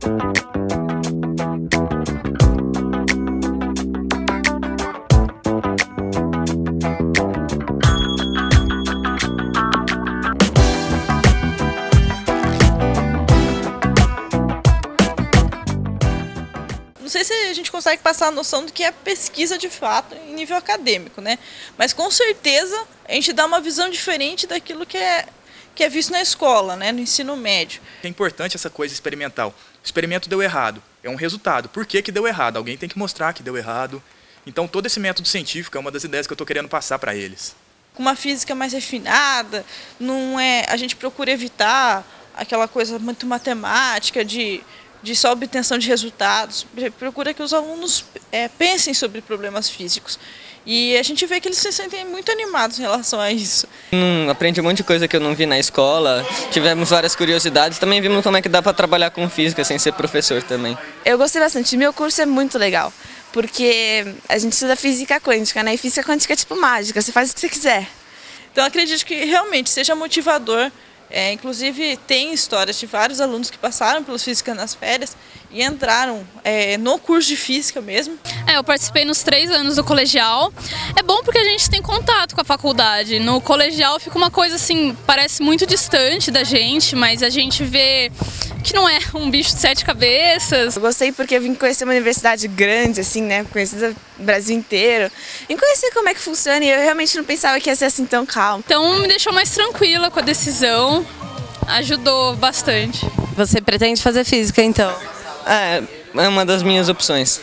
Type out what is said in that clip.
Não sei se a gente consegue passar a noção do que é pesquisa de fato em nível acadêmico, né? Mas com certeza a gente dá uma visão diferente daquilo que é visto na escola, né? No ensino médio. É importante essa coisa experimental. O experimento deu errado, é um resultado. Por que que deu errado? Alguém tem que mostrar que deu errado. Então todo esse método científico é uma das ideias que eu estou querendo passar para eles. Com uma física mais refinada, a gente procura evitar aquela coisa muito matemática de só obtenção de resultados, procura que os alunos pensem sobre problemas físicos. E a gente vê que eles se sentem muito animados em relação a isso. Aprendi um monte de coisa que eu não vi na escola, tivemos várias curiosidades, também vimos como é que dá para trabalhar com física sem ser professor também. Eu gostei bastante, meu curso é muito legal, porque a gente estuda física quântica, né? E física quântica é tipo mágica, você faz o que você quiser. Então acredito que realmente seja motivador. Inclusive tem histórias de vários alunos que passaram pelos Física nas Férias e entraram no curso de Física mesmo. Eu participei nos 3 anos do colegial. É bom porque a gente tem contato com a faculdade. No colegial fica uma coisa assim, parece muito distante da gente, mas a gente vê que não é um bicho de 7 cabeças. Eu gostei porque eu vim conhecer uma universidade grande, assim, né? Conhecida no Brasil inteiro. E conhecer como é que funciona, e eu realmente não pensava que ia ser assim tão calmo. Então me deixou mais tranquila com a decisão, ajudou bastante. Você pretende fazer física, então? É uma das minhas opções.